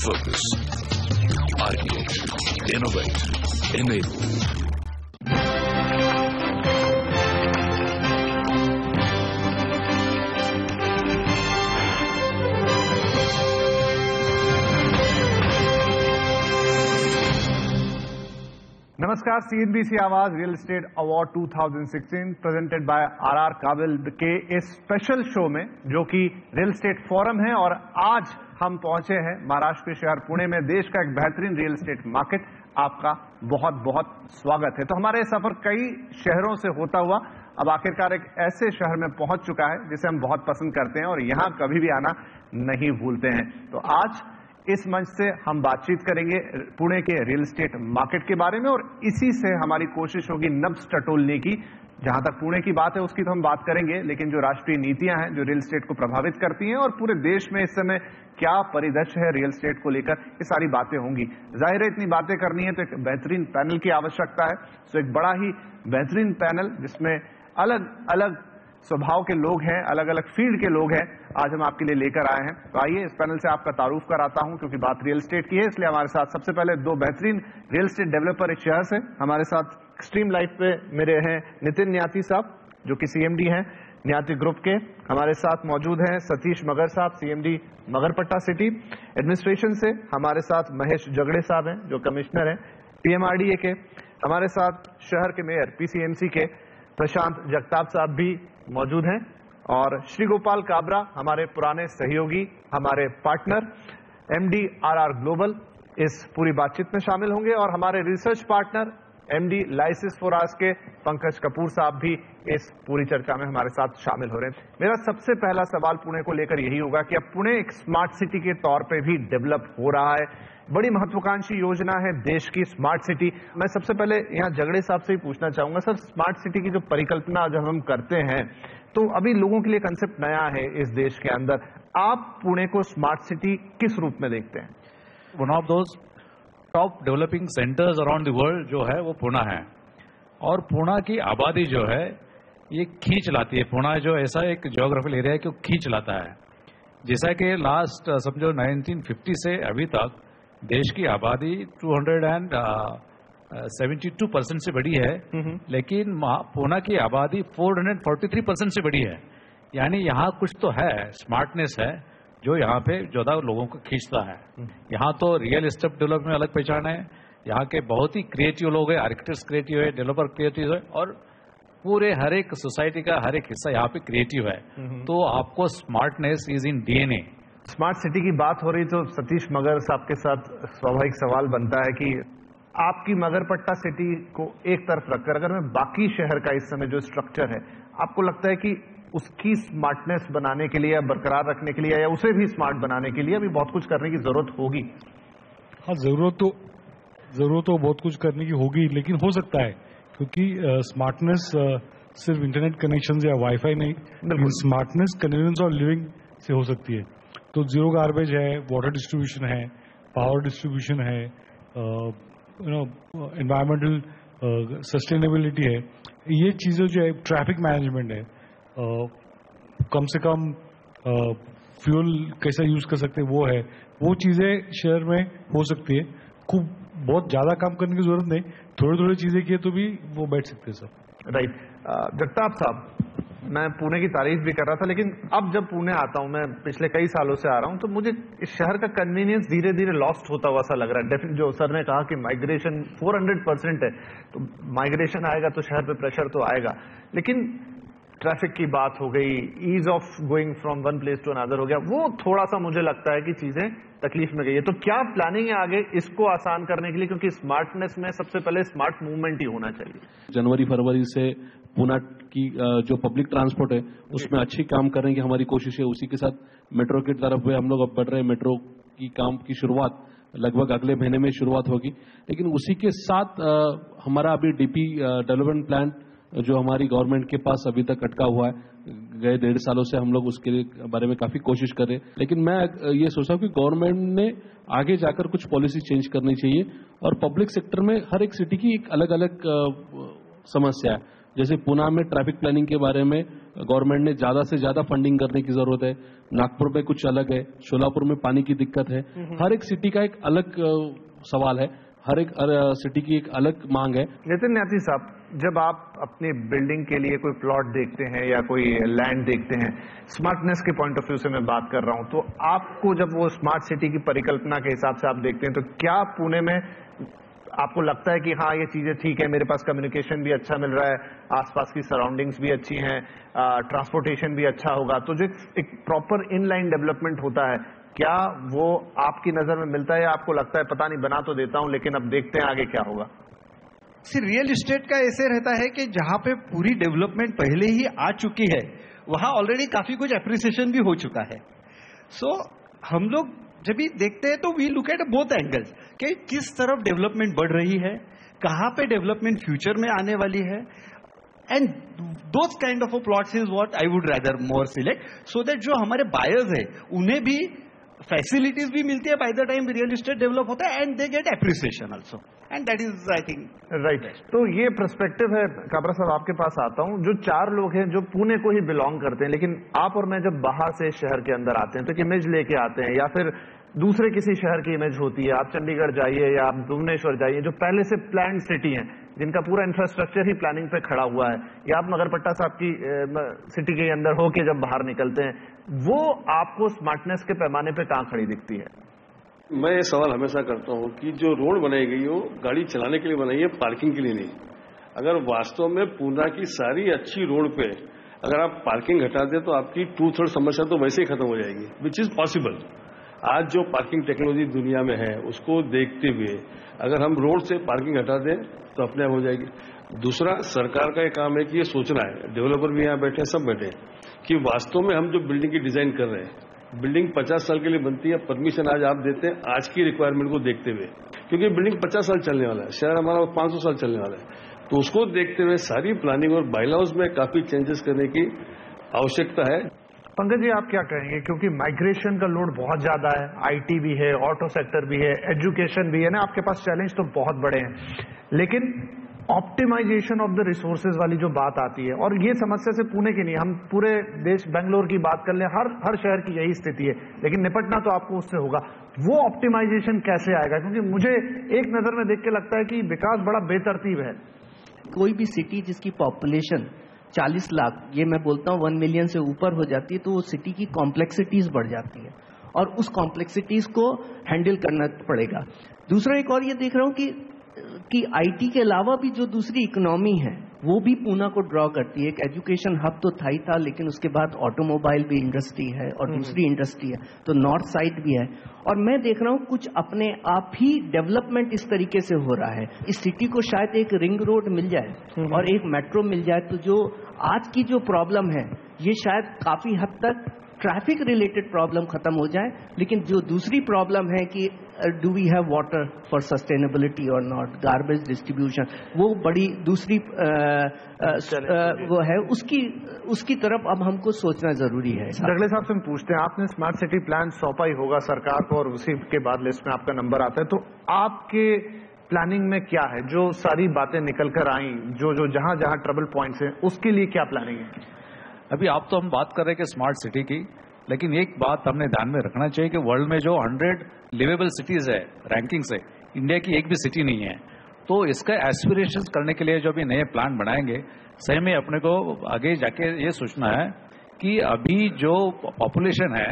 Focus, ideate, innovate, enable. नमस्कार, CNBC आवाज real estate award 2016 presented by RR काबिल के इस स्पेशल शो में, जो कि रियल एस्टेट फोरम है, और आज हम पहुंचे हैं महाराष्ट्र के शहर पुणे में, देश का एक बेहतरीन रियल एस्टेट मार्केट। आपका बहुत बहुत स्वागत है। तो हमारे सफर कई शहरों से होता हुआ अब आखिरकार एक ऐसे शहर में पहुंच चुका है जिसे हम बहुत पसंद करते हैं और यहां कभी भी आना नहीं भूलते हैं। तो आज इस मंच से हम बातचीत करेंगे पुणे के रियल एस्टेट मार्केट के बारे में, और इसी से हमारी कोशिश होगी नब्ज टटोलने की। जहां तक पुणे की बात है उसकी तो हम बात करेंगे, लेकिन जो राष्ट्रीय नीतियां हैं जो रियल एस्टेट को प्रभावित करती हैं और पूरे देश में इस समय क्या परिदृश्य है रियल एस्टेट को लेकर, ये सारी बातें होंगी। जाहिर है इतनी बातें करनी है तो एक बेहतरीन पैनल की आवश्यकता है। तो एक बड़ा ही बेहतरीन पैनल जिसमें अलग अलग स्वभाव के लोग हैं, अलग अलग फील्ड के लोग हैं, आज हम आपके लिए लेकर आए हैं। तो आइए इस पैनल से आपका तारुफ कराता हूं, क्योंकि बात रियल एस्टेट की है, इसलिए हमारे साथ सबसे पहले दो बेहतरीन रियल एस्टेट डेवलपर इस शहर से हमारे साथ एक्सट्रीम लाइफ पे मेरे हैं नितिन न्याती साहब, जो कि CMD हैं न्याती ग्रुप के। हमारे साथ मौजूद हैं सतीश मगर साहब, CMD मगरपट्टा सिटी। एडमिनिस्ट्रेशन से हमारे साथ महेश जगड़े साहब हैं, जो कमिश्नर हैं PMRDA के। हमारे साथ शहर के मेयर PCMC के प्रशांत जगताप साहब भी मौजूद हैं, और श्री गोपाल काबरा हमारे पुराने सहयोगी, हमारे पार्टनर MD RR ग्लोबल इस पूरी बातचीत में शामिल होंगे, और हमारे research partner MD lysis Foras के पंकज कपूर साहब भी इस पूरी चर्चा में हमारे साथ शामिल हो रहे हैं। मेरा सबसे पहला सवाल पुणे को लेकर यही होगा कि अब पुणे एक स्मार्ट सिटी के तौर पे भी डेवलप हो रहा है, बड़ी महत्वाकांक्षी योजना है देश की स्मार्ट सिटी। मैं सबसे पहले यहाँ जगड़े साहब से ही पूछना चाहूंगा, सर, स्मार्ट सिटी की जो परिकल्पना जब हम करते हैं तो अभी लोगों के लिए कंसेप्ट नया है इस देश के अंदर, आप पुणे को स्मार्ट सिटी किस रूप में देखते हैं? One of those top developing centres around the world जो है वो पुणे है, और पुणे की आबादी जो है ये खींच लाती है। पुणे जो ऐसा एक ज्योग्राफिकल एरिया है कि वो खींच लाता है। जैसा कि लास्ट समझो 1950 से अभी तक देश की आबादी 272% से बढ़ी है, लेकिन पुणे की आबादी 443% से बढ़ी है। यानी यहाँ कुछ तो है, स्मार्टनेस है जो यहाँ पे ज्यादा लोगों को खींचता है। यहाँ तो रियल एस्टेट डेवलपमेंट में अलग पहचान है, यहाँ के बहुत ही क्रिएटिव लोग हैं, आर्किटेक्ट्स क्रिएटिव है, डेवलपर क्रिएटिव है, और पूरे हर एक सोसाइटी का हर एक हिस्सा यहाँ पे क्रिएटिव है। तो आपको smartness is in DNA। Smart city की बात हो रही तो सतीश मगर साहब के साथ स्वाभाविक सवाल बनता है कि आपकी मगरपट्टा सिटी को एक तरफ रखकर अगर मैं बाकी शहर का इस समय जो स्ट्रक्चर है, आपको लगता है कि उसकी स्मार्टनेस बनाने के लिए या बरकरार रखने के लिए या उसे भी स्मार्ट बनाने के लिए अभी बहुत कुछ करने की जरूरत होगी? हाँ, जरूरत तो बहुत कुछ करने की होगी, लेकिन हो सकता है, क्योंकि स्मार्टनेस सिर्फ इंटरनेट कनेक्शन या वाईफाई नहीं, स्मार्टनेस कन्वीनियंस और लिविंग से हो सकती है। तो जीरो गार्बेज है, वाटर डिस्ट्रीब्यूशन है, पावर डिस्ट्रीब्यूशन है, एनवायरमेंटल सस्टेनेबिलिटी है, ये चीजें जो है, ट्रैफिक मैनेजमेंट है, कम से कम फ्यूल कैसा यूज कर सकते हैं वो है, वो चीजें शहर में हो सकती है। खूब बहुत ज्यादा काम करने की जरूरत नहीं, थोड़ी थोड़ी चीजें किए तो भी वो बैठ सकते हैं सब। राइट। जगताप साहब, मैं पुणे की तारीफ भी कर रहा था, लेकिन अब जब पुणे आता हूं, मैं पिछले कई सालों से आ रहा हूं, तो मुझे इस शहर का कन्वीनियंस धीरे धीरे लॉस्ट होता हुआ सा लग रहा है। डेफिनेटली जो सर ने कहा कि माइग्रेशन 400% है, तो माइग्रेशन आएगा तो शहर पे प्रेशर तो आएगा, लेकिन ट्रैफिक की बात हो गई, ease of going from one place to another हो गया, वो थोड़ा सा मुझे लगता है कि चीजें तकलीफ में गई है। तो क्या प्लानिंग है आगे इसको आसान करने के लिए, क्योंकि स्मार्टनेस में सबसे पहले स्मार्ट मूवमेंट ही होना चाहिए। जनवरी फरवरी से पुणे की जो पब्लिक ट्रांसपोर्ट है उसमें अच्छी काम करने की हमारी कोशिश है। उसी के साथ मेट्रो की तरफ हम लोग अब बढ़ रहे हैं। मेट्रो की काम की शुरुआत लगभग अगले महीने में शुरुआत होगी, लेकिन उसी के साथ हमारा अभी DP डेवलपमेंट प्लान जो हमारी गवर्नमेंट के पास अभी तक अटका हुआ है, गए 1.5 सालों से हम लोग उसके बारे में काफी कोशिश कर रहे हैं, लेकिन मैं ये सोचा कि गवर्नमेंट ने आगे जाकर कुछ पॉलिसी चेंज करनी चाहिए। और पब्लिक सेक्टर में हर एक सिटी की एक अलग अलग समस्या है। जैसे पुणे में ट्रैफिक प्लानिंग के बारे में गवर्नमेंट ने ज्यादा से ज्यादा फंडिंग करने की जरूरत है। नागपुर में कुछ अलग है, शोलापुर में पानी की दिक्कत है। हर एक सिटी का एक अलग सवाल है, हर एक सिटी की एक अलग मांग है। नितिन न्यासी साहब, जब आप अपनी बिल्डिंग के लिए कोई प्लॉट देखते हैं या कोई लैंड देखते हैं, स्मार्टनेस के पॉइंट ऑफ व्यू से मैं बात कर रहा हूं, तो आपको जब वो स्मार्ट सिटी की परिकल्पना के हिसाब से आप देखते हैं, तो क्या पुणे में आपको लगता है कि हाँ ये चीजें ठीक है, मेरे पास कम्युनिकेशन भी अच्छा मिल रहा है, आसपास की सराउंडिंग्स भी अच्छी हैं, ट्रांसपोर्टेशन भी अच्छा होगा, तो जो एक प्रॉपर इनलाइन डेवलपमेंट होता है, क्या वो आपकी नजर में मिलता है या आपको लगता है पता नहीं बना तो देता हूं लेकिन अब देखते हैं आगे क्या होगा? रियल एस्टेट का ऐसे रहता है कि जहां पे पूरी डेवलपमेंट पहले ही आ चुकी है वहां ऑलरेडी काफी कुछ एप्रिसिएशन भी हो चुका है। सो हम लोग जब भी देखते हैं तो we look at both angles कि किस तरफ डेवलपमेंट बढ़ रही है, कहां पे डेवलपमेंट फ्यूचर में आने वाली है, and those kind of plots is what I would rather more select, so that जो हमारे बायर्स है उन्हें भी फैसिलिटीज भी मिलती है by the time real estate develop होता है, and they get appreciation also, and that is I think right. तो ये पर्सपेक्टिव है। काबरा साहब आपके पास आता हूं, जो 4 लोग हैं जो पुणे को ही बिलोंग करते हैं, लेकिन आप और मैं जब बाहर से शहर के अंदर आते हैं तो एक इमेज लेके आते हैं या फिर दूसरे किसी शहर की इमेज होती है। आप चंडीगढ़ जाइए या आप भुवनेश्वर जाइए, जो पहले से प्लान्ड सिटी है, जिनका पूरा इंफ्रास्ट्रक्चर ही प्लानिंग पे खड़ा हुआ है, या आप मगरपट्टा साहब की सिटी के अंदर होके जब बाहर निकलते हैं, वो आपको स्मार्टनेस के पैमाने पे कहां खड़ी दिखती है? मैं ये सवाल हमेशा करता हूं कि जो रोड बनाई गई हो गाड़ी चलाने के लिए बनाई है, पार्किंग के लिए नहीं। अगर वास्तव में पूना की सारी अच्छी रोड पे अगर आप पार्किंग हटा दें तो आपकी 2/3 समस्या तो वैसे ही खत्म हो जाएगी, विच इज पॉसिबल। आज जो पार्किंग टेक्नोलॉजी दुनिया में है उसको देखते हुए अगर हम रोड से पार्किंग हटा दें तो अपने आप हो जाएगी। दूसरा, सरकार का एक काम है कि ये सोचना है, डेवलपर भी यहाँ बैठे, सब बैठे, कि वास्तव में हम जो बिल्डिंग की डिजाइन कर रहे हैं, बिल्डिंग 50 साल के लिए बनती है, परमिशन आज आप देते हैं आज की रिक्वायरमेंट को देखते हुए, क्योंकि बिल्डिंग 50 साल चलने वाला है, शहर हमारा 500 साल चलने वाला है, तो उसको देखते हुए सारी प्लानिंग और बायलॉज में काफी चेंजेस करने की आवश्यकता है। पंकज जी, आप क्या कहेंगे? क्योंकि माइग्रेशन का लोड बहुत ज्यादा है, आईटी भी है, ऑटो सेक्टर भी है, एजुकेशन भी है ना, आपके पास चैलेंज तो बहुत बड़े हैं, लेकिन ऑप्टिमाइजेशन ऑफ द रिसोर्सेज वाली जो बात आती है, और ये समस्या से पुणे की नहीं, हम पूरे देश बेंगलोर की बात कर लें, हर शहर की यही स्थिति है, लेकिन निपटना तो आपको उससे होगा। वो ऑप्टिमाइजेशन कैसे आएगा? क्योंकि मुझे एक नजर में देख के लगता है कि विकास बड़ा बेतरतीब है। कोई भी सिटी जिसकी पॉपुलेशन 40 लाख, ये मैं बोलता हूँ 1 मिलियन से ऊपर हो जाती है, तो वो सिटी की कॉम्प्लेक्सिटीज बढ़ जाती है और उस कॉम्प्लेक्सिटीज को हैंडल करना पड़ेगा। दूसरा एक और ये देख रहा हूँ कि आईटी के अलावा भी जो दूसरी इकोनॉमी है वो भी पूना को ड्रॉ करती है। एक एजुकेशन हब तो था ही था, लेकिन उसके बाद ऑटोमोबाइल भी इंडस्ट्री है और दूसरी इंडस्ट्री है, तो नॉर्थ साइड भी है। और मैं देख रहा हूँ कुछ अपने आप ही डेवलपमेंट इस तरीके से हो रहा है, इस सिटी को शायद एक रिंग रोड मिल जाए और एक मेट्रो मिल जाए, तो जो आज की जो प्रॉब्लम है ये शायद काफी हद तक ट्रैफिक रिलेटेड प्रॉब्लम खत्म हो जाए। लेकिन जो दूसरी प्रॉब्लम है कि do we have water for sustainability और नॉट, गार्बेज डिस्ट्रीब्यूशन, वो बड़ी दूसरी वो है, उसकी तरफ अब हमको सोचना जरूरी है। डगले साहब से हम पूछते हैं, आपने स्मार्ट सिटी प्लान सौंपा ही होगा सरकार को और उसी के बाद लिस्ट में आपका नंबर आता है, तो आपके प्लानिंग में क्या है? जो सारी बातें निकल कर आई, जो जहां जहां ट्रबल पॉइंट्स हैं, उसके लिए क्या प्लानिंग है? अभी आप तो हम बात कर रहे हैं कि स्मार्ट सिटी की, लेकिन एक बात हमने ध्यान में रखना चाहिए कि वर्ल्ड में जो 100 लिवेबल सिटीज है रैंकिंग से, इंडिया की एक भी सिटी नहीं है। तो इसका एस्पिरेशंस करने के लिए जो भी नए प्लान बनाएंगे, सही में अपने को आगे जाके ये सोचना है कि अभी जो पॉपुलेशन है,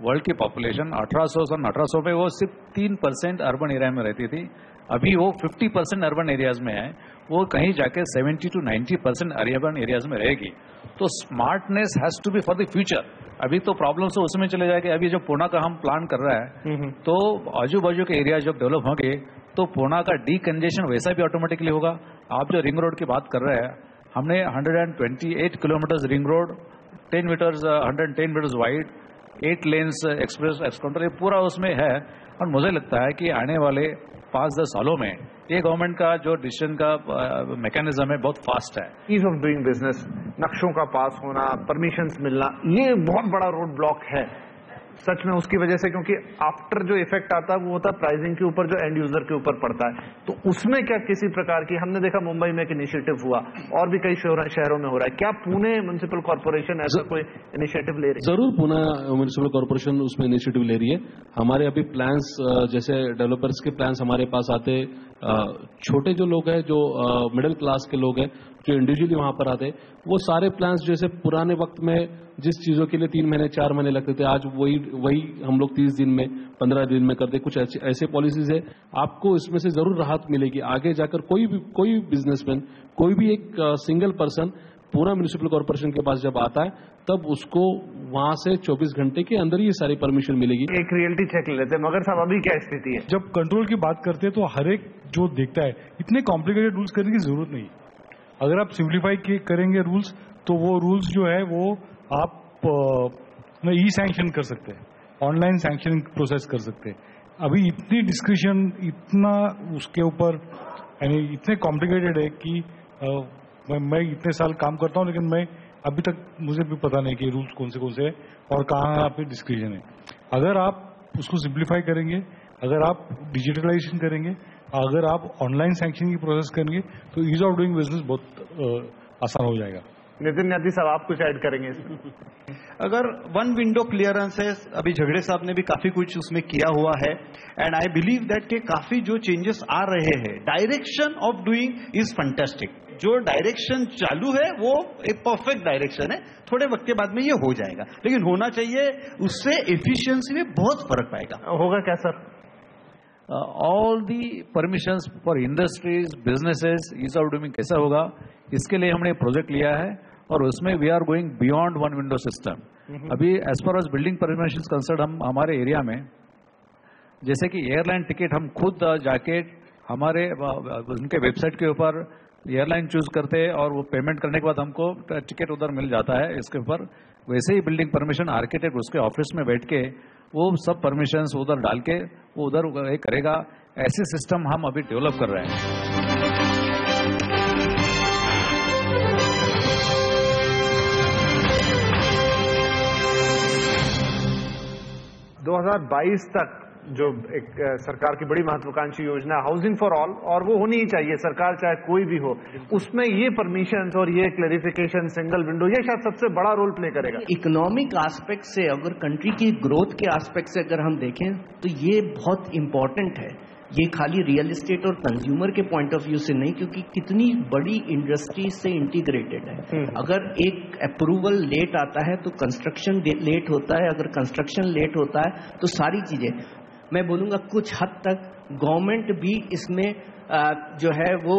वर्ल्ड की पॉपुलेशन 1800 में वो सिर्फ 3% अर्बन एरिया में रहती थी, अभी वो 50% अर्बन एरियाज में है, वो कहीं जाके 70 to 90% अर्बन एरियाज में रहेगी। तो smartness has to be for the future. अभी तो प्रॉब्लम से उसमें चले जाएगा। अभी जो पुणे का हम प्लान कर रहा है, तो आजू बाजू के एरिया जब डेवलप होंगे तो पुणे का डीकंजेशन वैसा भी ऑटोमेटिकली होगा। आप जो रिंग रोड की बात कर रहे हैं, हमने 128 kilometre ring road, 10 metres 110 metres wide, 8 lanes express एक्सकाउंटर, ये पूरा उसमें है। और मुझे लगता है कि आने वाले 5-10 सालों में ये गवर्नमेंट का जो डिसीजन का मैकेनिज्म है बहुत फास्ट है। ईज ऑफ डूइंग बिजनेस, नक्शों का पास होना, परमिशंस मिलना, ये बहुत बड़ा रोड ब्लॉक है। सच में उसकी वजह से, क्योंकि आफ्टर जो इफेक्ट आता है वो होता है प्राइसिंग के ऊपर, जो एंड यूजर के ऊपर पड़ता है, तो उसमें क्या किसी प्रकार की, हमने देखा मुंबई में एक इनिशिएटिव हुआ और भी कई शहरों में हो रहा है, क्या पुणे म्युनिसिपल कॉर्पोरेशन ऐसा कोई इनिशिएटिव ले रही है? जरूर पुणे म्युनिसिपल कॉर्पोरेशन उसमें इनिशिएटिव ले रही है। हमारे अभी प्लान्स, जैसे डेवलपर्स के प्लान्स हमारे पास आते, छोटे जो लोग हैं, जो मिडिल क्लास के लोग हैं, जो इंडिविजुअली वहां पर आते, वो सारे प्लान्स जैसे पुराने वक्त में जिस चीजों के लिए 3 महीने 4 महीने लगते थे, आज वही हम लोग 30 दिन में 15 दिन में करते। कुछ ऐसे पॉलिसीज है, आपको इसमें से जरूर राहत मिलेगी। आगे जाकर कोई भी बिजनेसमैन, कोई भी एक सिंगल पर्सन पूरा म्युनिसिपल कॉर्पोरेशन के पास जब आता है, तब उसको वहां से 24 घंटे के अंदर ये सारी परमिशन मिलेगी। एक रियलिटी चेक ले लेते हैं। मगर साहब अभी क्या स्थिति है? जब कंट्रोल की बात करते हैं तो हर एक जो देखता है, इतने कॉम्प्लिकेटेड रूल्स करने की जरूरत नहीं। अगर आप सिंप्लीफाई करेंगे रूल्स, तो वो रूल्स जो है वो आप ई सैंक्शन कर सकते हैं, ऑनलाइन सैंक्शनिंग प्रोसेस कर सकते हैं। अभी इतनी डिस्क्रिशन, इतना उसके ऊपर, यानी इतने कॉम्प्लिकेटेड है कि मैं इतने साल काम करता हूं, लेकिन मैं अभी तक मुझे भी पता नहीं कि रूल्स कौन से हैं और कहाँ पे डिस्क्रिशन है। अगर आप उसको सिंप्लीफाई करेंगे, अगर आप डिजिटलाइजेशन करेंगे, अगर आप ऑनलाइन सैंक्शनिंग की प्रोसेस करेंगे, तो ईज ऑफ डूइंग बिजनेस बहुत आसान हो जाएगा। नितिन न्याती साहब, आप कुछ ऐड करेंगे इसमें? अगर वन विंडो क्लियरेंस है, अभी झगड़े साहब ने भी काफी कुछ उसमें किया हुआ है, एंड आई बिलीव दैट के काफी जो चेंजेस आ रहे हैं, direction of doing is fantastic. जो डायरेक्शन चालू है वो एक परफेक्ट डायरेक्शन है, थोड़े वक्त के बाद में ये हो जाएगा, लेकिन होना चाहिए, उससे एफिशिएंसी में बहुत फर्क पाएगा। होगा क्या sir? All the permissions for industries, businesses, ease of doing कैसा होगा, इसके लिए हमने प्रोजेक्ट लिया है और उसमें we are going beyond one window system. अभी as far as building permission concern, हम हमारे एरिया में जैसे कि एयरलाइन टिकट हम खुद जाके हमारे उनके वेबसाइट के ऊपर एयरलाइन चूज करते हैं और वो पेमेंट करने के बाद हमको टिकट उधर मिल जाता है इसके ऊपर। वैसे ही बिल्डिंग परमिशन आर्किटेक्ट उसके ऑफिस में बैठ के वो सब परमिशंस उधर डाल के वो उधर करेगा। ऐसे सिस्टम हम अभी डेवलप कर रहे हैं। 2022 तक जो एक सरकार की बड़ी महत्वाकांक्षी योजना हाउसिंग फॉर ऑल, और वो होनी ही चाहिए, सरकार चाहे कोई भी हो, उसमें ये परमिशंस और ये क्लैरिफिकेशन, सिंगल विंडो, ये शायद सबसे बड़ा रोल प्ले करेगा। इकोनॉमिक एस्पेक्ट से, अगर कंट्री की ग्रोथ के एस्पेक्ट से अगर हम देखें तो ये बहुत इंपॉर्टेंट है। ये खाली रियल एस्टेट और कंज्यूमर के पॉइंट ऑफ व्यू से नहीं, क्योंकि कितनी बड़ी इंडस्ट्री से इंटीग्रेटेड है। अगर एक अप्रूवल लेट आता है तो कंस्ट्रक्शन लेट होता है, अगर कंस्ट्रक्शन लेट होता है तो सारी चीजें, मैं बोलूंगा कुछ हद तक गवर्नमेंट भी इसमें जो है वो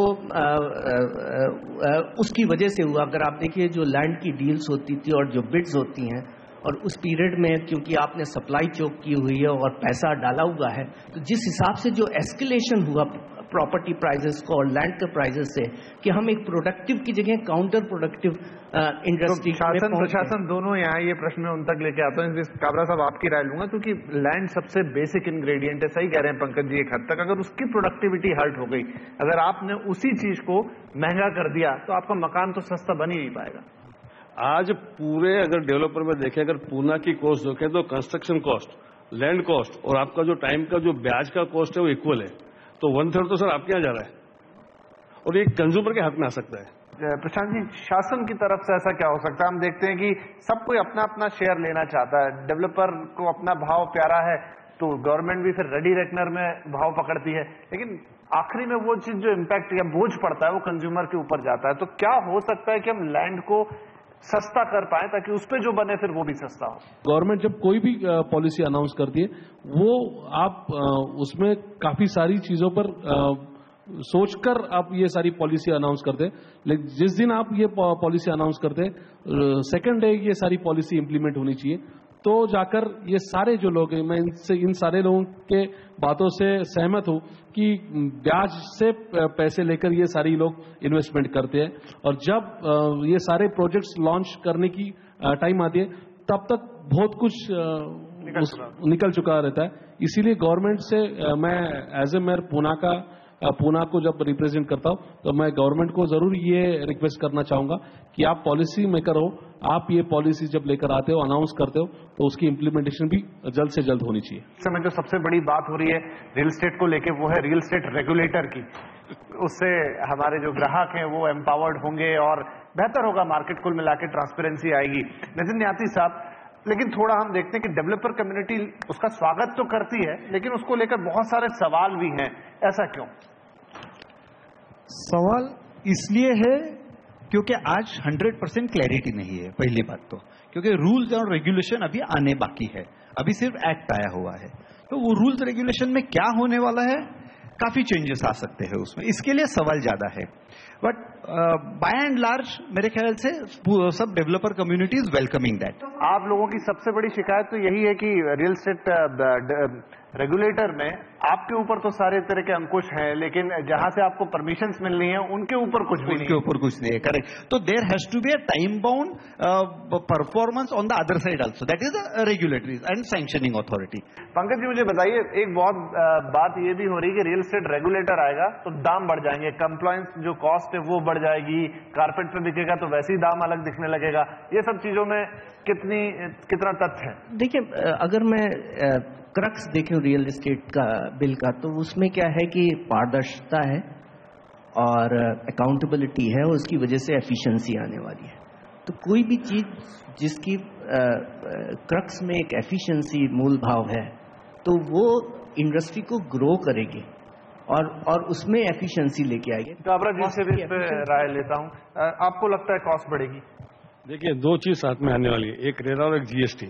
उसकी वजह से हुआ। अगर आप देखिए जो लैंड की डील्स होती थी और जो बिड्स होती हैं, और उस पीरियड में क्योंकि आपने सप्लाई चोक की हुई है और पैसा डाला हुआ है, तो जिस हिसाब से जो एस्केलेशन हुआ प्रॉपर्टी प्राइसेस को और लैंड के प्राइसेस से, कि हम एक प्रोडक्टिव की जगह काउंटर प्रोडक्टिव इंडस्ट्री, शासन प्रशासन दोनों यहाँ, ये प्रश्न मैं उन तक लेके आता हूँ। काबरा साहब आपकी राय लूंगा, क्योंकि लैंड सबसे बेसिक इंग्रेडिएंट है। सही कह रहे हैं पंकज जी, एक हद तक अगर उसकी प्रोडक्टिविटी हर्ट हो गई, अगर आपने उसी चीज को महंगा कर दिया, तो आपका मकान तो सस्ता बन ही नहीं पाएगा। आज पूरे अगर डेवलपर में देखें, अगर पूना की कॉस्ट देखें तो कंस्ट्रक्शन कॉस्ट, लैंड कॉस्ट और आपका जो टाइम का जो ब्याज का कॉस्ट है वो इक्वल है। तो 1/3 तो सर आपके यहाँ जा रहा है और ये कंज्यूमर के हक में आ सकता है। प्रशांत जी, शासन की तरफ से ऐसा क्या हो सकता है? हम देखते हैं कि सब कोई अपना अपना शेयर लेना चाहता है। डेवलपर को अपना भाव प्यारा है तो गवर्नमेंट भी फिर रेडी रेकनर में भाव पकड़ती है, लेकिन आखिरी में वो चीज जो इम्पैक्ट या बोझ पड़ता है वो कंज्यूमर के ऊपर जाता है। तो क्या हो सकता है कि हम लैंड को सस्ता कर पाए ताकि उस पे जो बने फिर वो भी सस्ता हो? गवर्नमेंट जब कोई भी पॉलिसी अनाउंस करती है, वो आप उसमें काफी सारी चीजों पर सोचकर आप ये सारी पॉलिसी अनाउंस करते हैं, लेकिन जिस दिन आप ये पॉलिसी अनाउंस करते हैं, सेकंड डे ये सारी पॉलिसी इंप्लीमेंट होनी चाहिए। तो जाकर ये सारे जो लोग हैं, मैं इन सारे लोगों के बातों से सहमत हूं कि ब्याज से पैसे लेकर ये सारी लोग इन्वेस्टमेंट करते हैं, और जब ये सारे प्रोजेक्ट्स लॉन्च करने की टाइम आती है, तब तक बहुत कुछ निकल चुका रहता है। इसीलिए गवर्नमेंट से मैं एज ए मेयर पूना का पूना को जब रिप्रेजेंट करता हूं तो मैं गवर्नमेंट को जरूर ये रिक्वेस्ट करना चाहूंगा कि आप पॉलिसी मेकर हो, आप ये पॉलिसी जब लेकर आते हो, अनाउंस करते हो, तो उसकी इम्प्लीमेंटेशन भी जल्द से जल्द होनी चाहिए। इस समय जो सबसे बड़ी बात हो रही है रियल एस्टेट को लेके वो है रियल एस्टेट रेगुलेटर की। उससे हमारे जो ग्राहक हैं वो एम्पावर्ड होंगे और बेहतर होगा, मार्केट कुल मिला के ट्रांसपेरेंसी आएगी। नितिन न्याती साहब, लेकिन थोड़ा हम देखते हैं कि डेवलपर कम्युनिटी उसका स्वागत तो करती है, लेकिन उसको लेकर बहुत सारे सवाल भी हैं। ऐसा क्यों? सवाल इसलिए है क्योंकि आज 100% क्लैरिटी नहीं है, पहली बात तो, क्योंकि रूल्स और रेगुलेशन अभी आने बाकी है, अभी सिर्फ एक्ट आया हुआ है। तो वो रूल्स रेगुलेशन में क्या होने वाला है, काफी चेंजेस आ सकते हैं उसमें, इसके लिए सवाल ज्यादा है। बट बाय एंड लार्ज मेरे ख्याल से सब developer community is welcoming that. आप लोगों की सबसे बड़ी शिकायत तो यही है कि रियल एस्टेट रेगुलेटर में आपके ऊपर तो सारे तरह के अंकुश हैं, लेकिन जहां से आपको परमिशंस मिलनी है उनके ऊपर कुछ भी नहीं, उनके ऊपर कुछ नहीं है। करेक्ट। तो there has to be a time bound performance on the other side also, that is the regulatory and sanctioning authority. Pankaj ji, मुझे बताइए, एक बहुत बात ये भी हो रही है कि रियल एस्टेट रेगुलेटर आएगा तो दाम बढ़ जाएंगे, कंप्लायंस जो कॉस्ट है वो बढ़ जाएगी, कारपेट पे बिकेगा तो वैसे ही दाम अलग दिखने लगेगा। ये सब चीजों में कितना तथ्य है? देखिए, अगर मैं क्रक्स देखें रियल एस्टेट का बिल का, तो उसमें क्या है कि पारदर्शिता है और अकाउंटेबिलिटी है और उसकी वजह से एफिशिएंसी आने वाली है। तो कोई भी चीज जिसकी क्रक्स में एक एफिशिएंसी मूल भाव है तो वो इंडस्ट्री को ग्रो करेगी और उसमें एफिशिएंसी लेके आएगी। तो आप जी से भी इस पे राय लेता हूँ, आपको लगता है कॉस्ट बढ़ेगी? देखिए, दो चीज साथ में आने वाली है, एक रेरा और एक जीएसटी।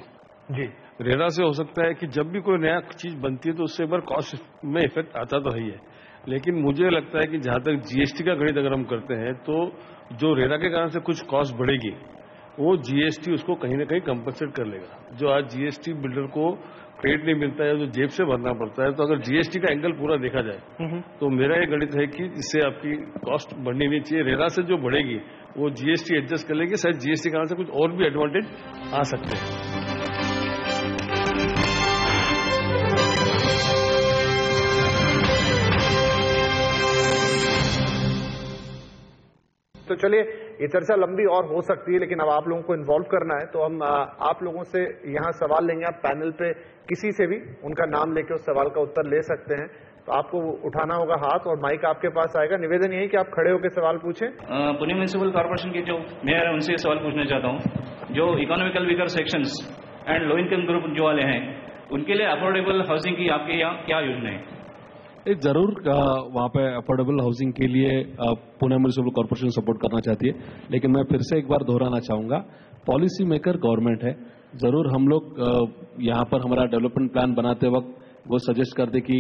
जी, रेरा से हो सकता है कि जब भी कोई नया चीज बनती है तो उससे एक बार कॉस्ट में इफेक्ट आता तो है ही है, लेकिन मुझे लगता है कि जहां तक जीएसटी का गणित अगर हम करते हैं तो जो रेरा के कारण से कुछ कॉस्ट बढ़ेगी वो जीएसटी उसको कहीं ना कहीं कंपनसेट कर लेगा। जो आज जीएसटी बिल्डर को क्रेडिट नहीं मिलता है, जो जेब से भरना पड़ता है, तो अगर जीएसटी का एंगल पूरा देखा जाए तो मेरा ये गणित है कि इससे आपकी कॉस्ट बढ़नी नहीं चाहिए। रेरा से जो बढ़ेगी वो जीएसटी एडजस्ट कर लेगी, शायद जीएसटी के कारण से कुछ और भी एडवांटेज आ सकते हैं। तो चलिए, ये चर्चा लंबी और हो सकती है, लेकिन अब आप लोगों को इन्वॉल्व करना है तो हम आप लोगों से यहाँ सवाल लेंगे। आप पैनल पे किसी से भी उनका नाम लेके उस सवाल का उत्तर ले सकते हैं। तो आपको उठाना होगा हाथ और माइक आपके पास आएगा। निवेदन यही कि आप खड़े होकर सवाल पूछें। पुणे म्यूनिसिपल कॉर्पोरेशन के जो मेयर है उनसे सवाल पूछना चाहता हूँ, जो economical weaker sections and low income group जो वाले हैं उनके लिए अफोर्डेबल हाउसिंग की आपके यहाँ क्या योजना है? जरूर वहाँ पे अफोर्डेबल हाउसिंग के लिए पुणे म्यूनिसिपल कॉर्पोरेशन सपोर्ट करना चाहती है, लेकिन मैं फिर से एक बार दोहराना चाहूंगा, पॉलिसी मेकर गवर्नमेंट है। जरूर हम लोग यहाँ पर हमारा डेवलपमेंट प्लान बनाते वक्त वो सजेस्ट कर दे कि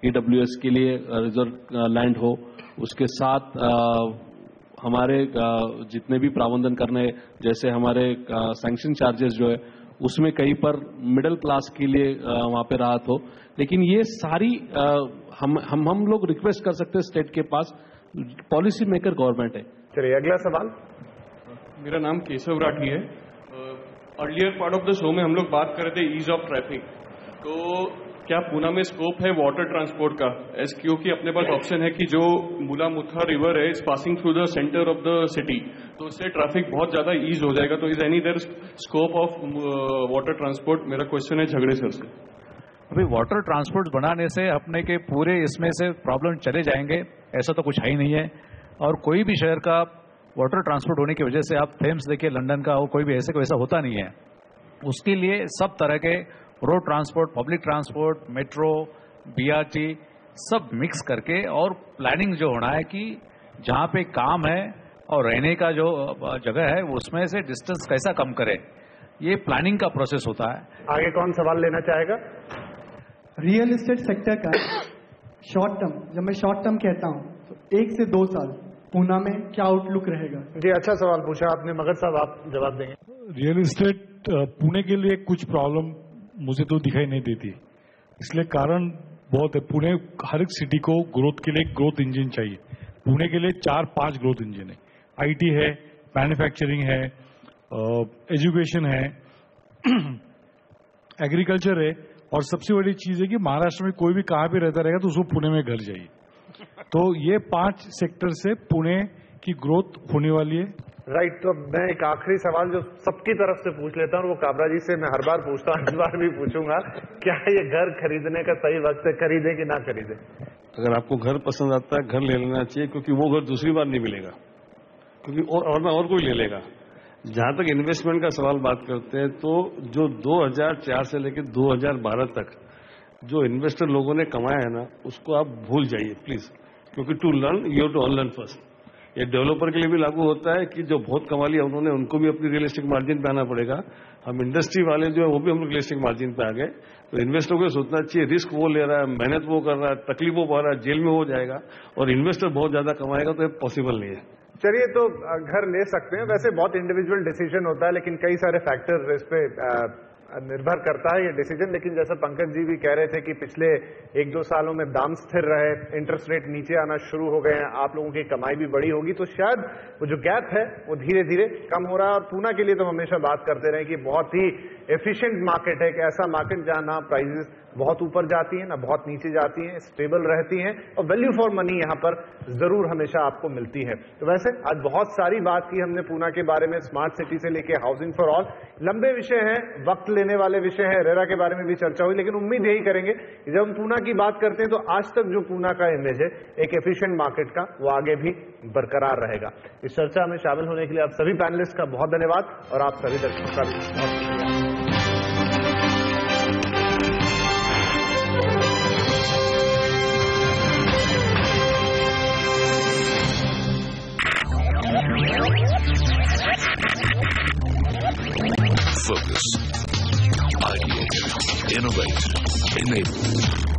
ईडब्ल्यूएस के लिए रिजर्व लैंड हो, उसके साथ हमारे जितने भी प्रावधान करने, जैसे हमारे सैंक्शन चार्जेस जो है उसमें कहीं पर मिडिल क्लास के लिए वहाँ पे राहत हो। लेकिन ये सारी हम लोग रिक्वेस्ट कर सकते हैं स्टेट के पास, पॉलिसी मेकर गवर्नमेंट है। चलिए अगला सवाल। मेरा नाम केशव राठी है। Earlier part of the show में हम लोग बात कर रहे थे ईज ऑफ ट्रैफिक, तो क्या पूना में स्कोप है वाटर ट्रांसपोर्ट का? क्योंकि अपने पास ऑप्शन है कि जो मुलामुथा रिवर है is passing through the centre of the city, तो उससे ट्रैफिक बहुत ज्यादा ईज हो जाएगा। तो is any there scope of water transport? मेरा क्वेश्चन है झगड़े सर से। अभी वाटर ट्रांसपोर्ट बनाने से अपने के पूरे इसमें से प्रॉब्लम चले जाएंगे ऐसा तो कुछ है ही नहीं है। और कोई भी शहर का वाटर ट्रांसपोर्ट होने की वजह से आप थेम्स देखिए, लंदन का, और कोई भी ऐसे वैसा होता नहीं है। उसके लिए सब तरह के road transport, public transport, metro, BRT सब मिक्स करके, और प्लानिंग जो होना है कि जहां पे काम है और रहने का जो जगह है उसमें से डिस्टेंस कैसा कम करे, ये प्लानिंग का प्रोसेस होता है। आगे कौन सवाल लेना चाहेगा? रियल एस्टेट सेक्टर का शॉर्ट टर्म, जब मैं शॉर्ट टर्म कहता हूं तो 1 से 2 साल पूना में क्या आउटलुक रहेगा? जी, अच्छा सवाल पूछा आपने मगर साहब, आप जवाब देंगे। रियल एस्टेट पुणे के लिए कुछ प्रॉब्लम मुझे तो दिखाई नहीं देती, इसलिए कारण बहुत है। पुणे हर एक सिटी को ग्रोथ के लिए ग्रोथ इंजन चाहिए। पुणे के लिए 4-5 ग्रोथ इंजन है, आईटी है, मैन्युफैक्चरिंग है, एजुकेशन है, एग्रीकल्चर है, और सबसे बड़ी चीज है कि महाराष्ट्र में कोई भी कहाँ भी रहता रहेगा तो उसको पुणे में घर चाहिए। तो ये 5 सेक्टर से पुणे की ग्रोथ होने वाली है। राइट। तो मैं एक आखिरी सवाल जो सबकी तरफ से पूछ लेता हूँ, वो काबरा जी से मैं हर बार पूछता हूँ, इस बार भी पूछूंगा, क्या ये घर खरीदने का सही वक्त है, खरीदे कि ना खरीदे? अगर आपको घर पसंद आता है, घर ले लेना चाहिए, क्योंकि वो घर दूसरी बार नहीं मिलेगा, क्योंकि और कोई ले लेगा। जहां तक इन्वेस्टमेंट का सवाल बात करते हैं, तो जो 2004 से लेकर 2012 तक जो इन्वेस्टर लोगों ने कमाया है ना, उसको आप भूल जाइए प्लीज, क्योंकि to learn you have to unlearn first. ये डेवलपर के लिए भी लागू होता है कि जो बहुत कमा लिया उन्होंने, उनको भी अपनी रियलिस्टिक मार्जिन पे आना पड़ेगा। हम इंडस्ट्री वाले जो है वो भी हम रियलिस्टिक मार्जिन पे आ गए। तो इन्वेस्टर को सोचना चाहिए, रिस्क वो ले रहा है, मेहनत वो कर रहा है, तकलीफ वो पा रहा है, जेल में हो जाएगा, और इन्वेस्टर बहुत ज्यादा कमाएगा, तो ये पॉसिबल नहीं है। चलिए, तो घर ले सकते हैं, वैसे बहुत इंडिविजुअल डिसीजन होता है, लेकिन कई सारे फैक्टर इस पे निर्भर करता है ये डिसीजन। लेकिन जैसा पंकज जी भी कह रहे थे कि पिछले 1-2 सालों में दाम स्थिर रहे, इंटरेस्ट रेट नीचे आना शुरू हो गए हैं, आप लोगों की कमाई भी बड़ी होगी, तो शायद वो जो गैप है वो धीरे धीरे कम हो रहा है। और पूना के लिए तो हमेशा बात करते रहे कि बहुत ही एफिशिएंट मार्केट है, एक ऐसा मार्केट जहां ना प्राइजेस बहुत ऊपर जाती है ना बहुत नीचे जाती हैं, स्टेबल रहती हैं, और वैल्यू फॉर मनी यहां पर जरूर हमेशा आपको मिलती है। तो वैसे आज बहुत सारी बात की हमने पूना के बारे में, स्मार्ट सिटी से लेके हाउसिंग फॉर ऑल, लंबे विषय हैं, वक्त लेने वाले विषय हैं, रेरा के बारे में भी चर्चा हुई, लेकिन उम्मीद यही करेंगे कि जब हम पूना की बात करते हैं तो आज तक जो पूना का इमेज है एक एफिशिएंट मार्केट का, वो आगे भी बरकरार रहेगा। इस चर्चा में शामिल होने के लिए आप सभी पैनलिस्ट का बहुत धन्यवाद, और आप सभी दर्शकों का भी बहुत शुक्रिया। Focus, ideate, innovate, enable.